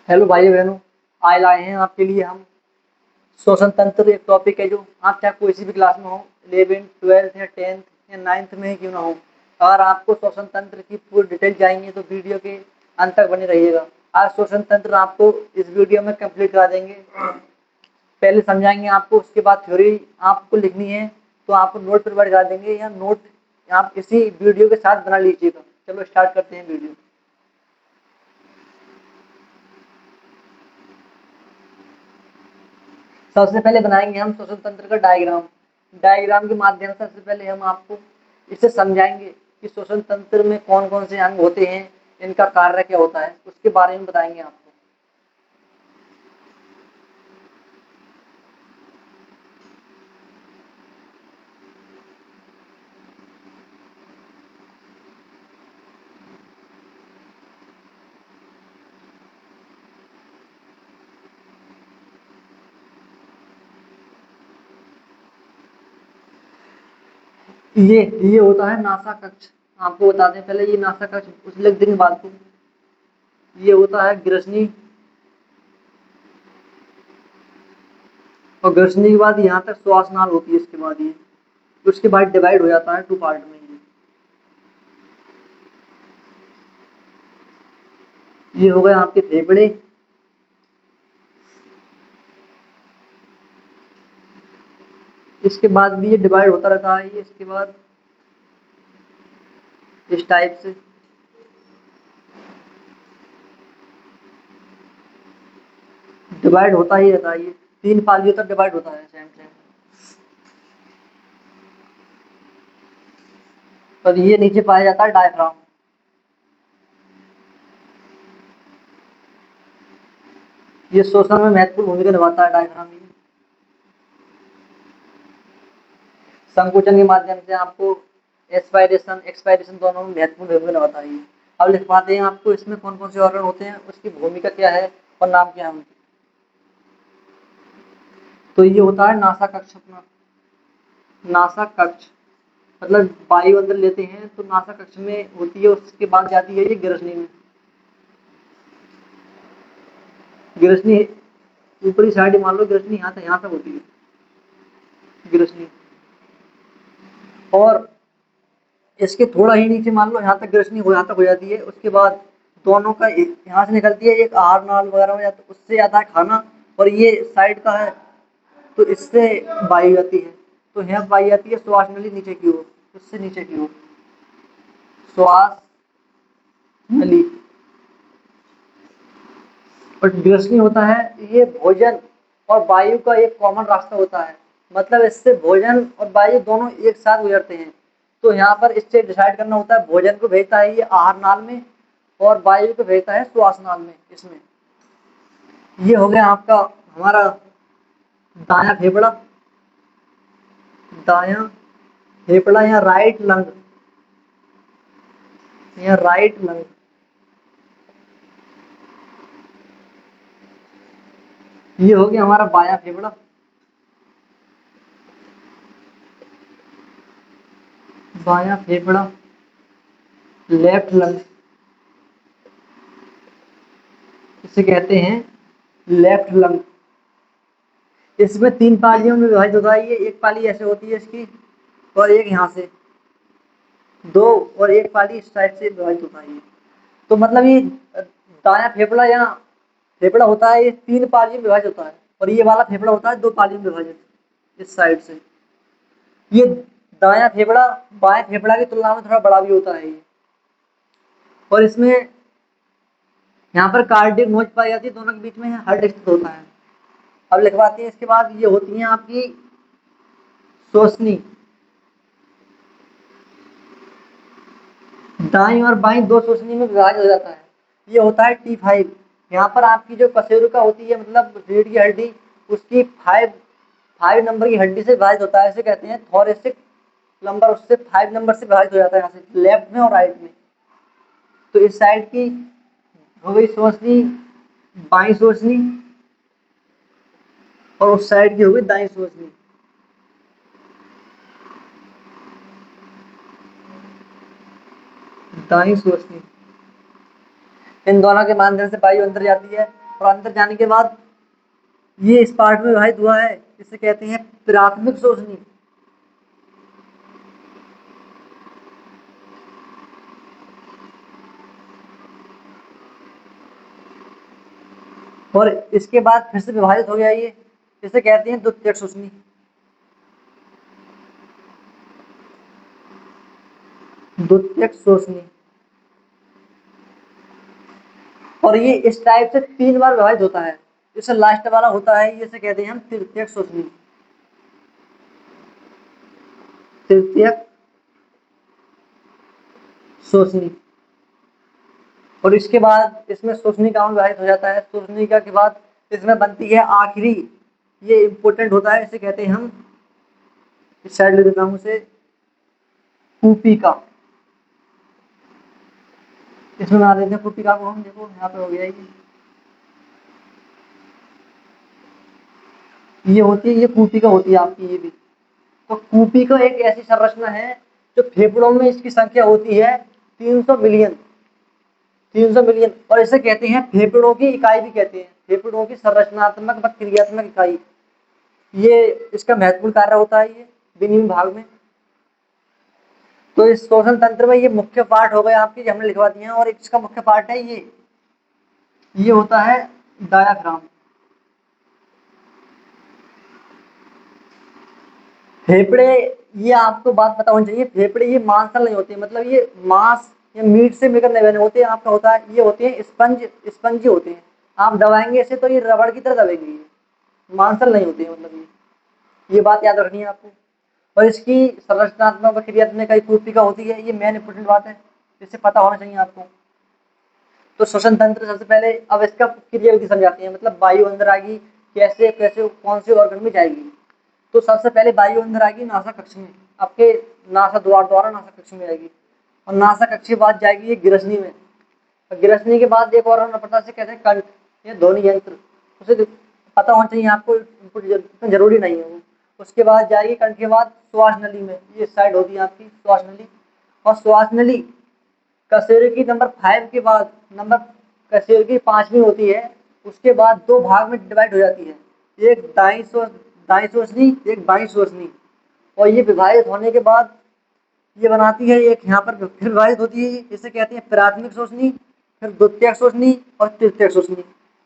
Hello भाई बहनों। आज लाए हैं आपके लिए हम श्वसन तंत्र। एक टॉपिक है जो आप चाहे कोई सी भी क्लास में हो, 11th 12th या 10th या 9th में ही क्यों ना हो, अगर आपको श्वसन तंत्र की पूरी डिटेल चाहिए तो वीडियो के अंत तक बने रहिएगा। आज श्वसन तंत्र आपको इस वीडियो में कंप्लीट करा देंगे। पहले समझाएंगे आपको, उसके बाद थ्योरी आपको लिखनी है तो आपको नोट पर बैठा देंगे या नोट आप इसी वीडियो के साथ बना लीजिएगा। चलो स्टार्ट करते हैं वीडियो। सबसे पहले बनाएंगे हम श्वसन तंत्र का डायग्राम। डायग्राम के माध्यम से सबसे पहले हम आपको इसे समझाएंगे कि श्वसन तंत्र में कौन कौन से अंग होते हैं, इनका कार्य क्या होता है, उसके बारे में बताएंगे आपको। ये होता है नासा कक्ष। आपको बता दें पहले, ये नासा कक्ष उस लिख देंगे बात को। ये होता है ग्रसनी, और ग्रसनी के बाद यहाँ तक श्वासनाल होती है। इसके बाद ये उसके बाद डिवाइड हो जाता है 2 पार्ट में। ये हो गए आपके फेफड़े। इसके बाद भी ये डिवाइड होता रहता है। ये इसके बाद इस टाइप से डिवाइड होता ही रहता है। ये 3 पालियों तक डिवाइड होता है सेम सेम। और ये नीचे पाया जाता है डायफ्राम। ये श्वसन में महत्वपूर्ण भूमिका निभाता है डायफ्राम। ये संकुचन के माध्यम से आपको एस्पायरेशन एक्सपायरेशन दोनों में महत्वपूर्ण भूमिका निभाता है। अब लिख पाते हैं आपको इसमें कौन कौन से ऑर्गन होते हैं, उसकी भूमिका क्या है और नाम क्या है उनके। तो ये होता है नासा कक्ष अपना। नासा कक्ष मतलब वायु अंदर लेते हैं तो नासा कक्ष में होती है, उसके बाद जाती है ये ग्रसनी में। ग्रसनी ऊपरी साइड मान लो, ग्रसनी यहाँ तक होती है ग्रसनी। और इसके थोड़ा ही नीचे मान लो यहाँ तक ग्रसनी हो यहाँ तक हो जाती है। उसके बाद दोनों का यहाँ से निकलती है एक आहार नाल वगैरह हो जाता है, उससे आता है खाना। और ये साइड का है तो इससे वायु आती है। तो यहाँ वायु आती है श्वास नली नीचे की ओर, उससे नीचे की ओर श्वास नली। और ग्रसनी होता है ये भोजन और वायु का एक कॉमन रास्ता होता है। मतलब इससे भोजन और वायु दोनों एक साथ गुजरते हैं। तो यहाँ पर इससे डिसाइड करना होता है, भोजन को भेजता है ये आहार नाल में और वायु को भेजता है श्वास नाल में। इसमें ये हो गया आपका हमारा दायां फेफड़ा। दायां फेफड़ा या राइट लंग, या राइट लंग। ये हो गया हमारा बायां फेफड़ा। बायां फेफड़ा लेफ्ट लंग, इसे कहते हैं लेफ्ट लंग। इसमें 3 पालियों में विभाजित होता है। ये एक पाली ऐसे होती है इसकी, और एक यहाँ से 2, और एक पाली इस साइड से विभाजित होता है। तो मतलब ये दायां फेफड़ा या फेफड़ा होता है, ये 3 पालियों में विभाजित होता है। और ये वाला फेफड़ा होता है 2 पालियों में विभाजित इस साइड से। ये दायां फेफड़ा बाएं फेफड़ा की तुलना में थोड़ा बड़ा भी होता है ये। और इसमें यहाँ पर कार्डियक नोच पाई जाती है, दोनों के बीच में हार्ट स्थित होता है। अब लिखवाते हैं इसके बाद। ये होती है आपकी श्वसनी। दाईं और बाईं 2 श्वसनी में विभाजित हो जाता है। ये होता है T5। यहाँ पर आपकी जो कशेरुका होती है, मतलब रीढ़ की हड्डी, उसकी 5 नंबर की हड्डी से विभाजित होता है। इसे कहते हैं थोरेसिक नंबर, उससे 5 नंबर से विभाजित हो जाता है, यहाँ से लेफ्ट में और राइट में। तो इस साइड की हो गई श्वसनी बाईं श्वसनी, और उस साइड की हो गई दाईं श्वसनी। दाईं श्वसनी। इन दोनों के माध्यम से वायु अंदर जाती है और अंदर जाने के बाद ये इस पार्ट में विभाजित हुआ है, इसे कहते हैं प्राथमिक श्वसनी। और इसके बाद फिर से विभाजित हो गया ये, इसे कहते हैं द्वितीयक श्वसनी। द्वितीयक श्वसनी। और ये इस टाइप से 3 बार विभाजित होता है। इससे लास्ट वाला होता है, ये इसे कहते हैं हम तृतीयक श्वसनी। तृतीयक श्वसनी। और इसके बाद इसमें श्वसनी का विभाजित हो जाता है। श्वसनिका के बाद इसमें बनती है आखिरी, ये इंपॉर्टेंट होता है, इसे कहते हैं हम, इस साइड ले देता हूं उसे, कूपिका। इसमें बना देते हैं कूपिका को हम, देखो यहाँ पे हो गया ये होती है, ये कूपिका होती है आपकी ये भी। तो कूपिका एक ऐसी संरचना है जो फेफड़ों में इसकी संख्या होती है 300 मिलियन। 300 मिलियन। और इसे कहते हैं फेफड़ों की इकाई भी कहते हैं, फेफड़ों की संरचनात्मक व क्रियात्मक इकाई। ये इसका महत्वपूर्ण कार्य होता है ये विनियमन भाग में। तो इस श्वसन तंत्र में ये मुख्य पार्ट हो गए आपके, जो हमने लिखवा दिए हैं। और इसका मुख्य पार्ट है ये होता है डायाफ्राम। फेफड़े, ये आपको बात पता होनी चाहिए, फेफड़े ये मांसल नहीं होते, मतलब ये मांस या मीट से मिलकर नहीं बने होते। आपका होता है, ये होते हैं स्पंजी होते हैं। आप दबाएंगे इसे तो ये रबड़ की तरह दबेंगे, ये मांसल नहीं होते हैं, मतलब ये बात याद रखनी है आपको। और इसकी संरचनात्मक व क्रियात्मक कूपिका होती है, ये मेन इंपोर्टेंट बात है, इससे पता होना चाहिए आपको। तो श्वसन तंत्र सबसे पहले, अब इसका क्रिया विधि समझाते हैं, मतलब वायु अंदर आएगी कैसे कैसे कौन से ऑर्गन में जाएगी। तो सबसे पहले वायु अंदर आएगी नासा कक्ष में, आपके नासा द्वार द्वारा नासा कक्ष में आएगी। और नासा कक्ष के बाद जाएगी ये गिरसनी में। और गिरसनी के बाद एक और पता से कहते हैं कंठ, ये ध्वनि यंत्र, उसे पता होना चाहिए आपको, इतना जरूरी नहीं है वो। उसके बाद जाएगी कंठ के बाद श्वास नली में, ये साइड होती है आपकी श्वास नली। और श्वास नली कशेरुकी की नंबर 5 के बाद, नंबर कशेरुकी की 5वीं होती है। उसके बाद 2 भाग में डिवाइड हो जाती है, एक दाईं श्वसनी, एक बाईं श्वसनी। और ये विभाजित होने के बाद ये बनाती है एक, यहाँ पर फिर विभाजित होती है, इसे कहते हैं प्राथमिक श्वसनी, फिर द्वितीयक श्वसनी और तृतीयक श्वसनी।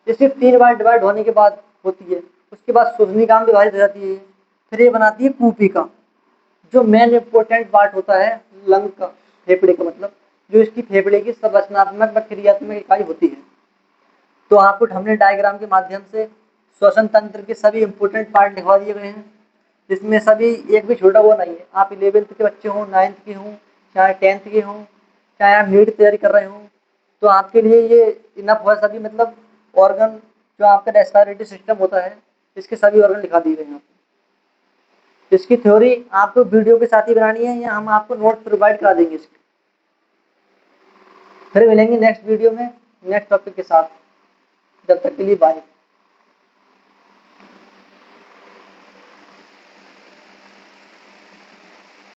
इसके 3 बार डिवाइड होने के बाद होती है। उसके बाद श्वसनी काम विभाजित हो जाती है। फिर ये बनाती है कूपिका, जो मेन इंपोर्टेंट पार्ट होता है लंग का, फेफड़े का, मतलब जो इसकी फेफड़े की संरचनात्मक व क्रियात्मक इकाई होती है। तो आपको हमने डायग्राम के माध्यम से श्वसन तंत्र के सभी इंपोर्टेंट पार्ट लिखवा दिए गए हैं, जिसमें सभी एक भी छोटा हुआ नहीं है। आप 11th के बच्चे हों, 9th के हों, चाहे 10th के हों, चाहे आप नीट तैयारी कर रहे हों, तो आपके लिए ये इनफ है सभी, मतलब ऑर्गन जो आपका रेस्पिरेटरी सिस्टम होता है, इसके सभी ऑर्गन लिखा दिए गए हैं। इसकी थ्योरी आपको वीडियो के साथ ही बनानी है, या हम आपको नोट प्रोवाइड करा देंगे इसके। फिर मिलेंगे नेक्स्ट वीडियो में नेक्स्ट टॉपिक के साथ, जब तक के लिए बाय।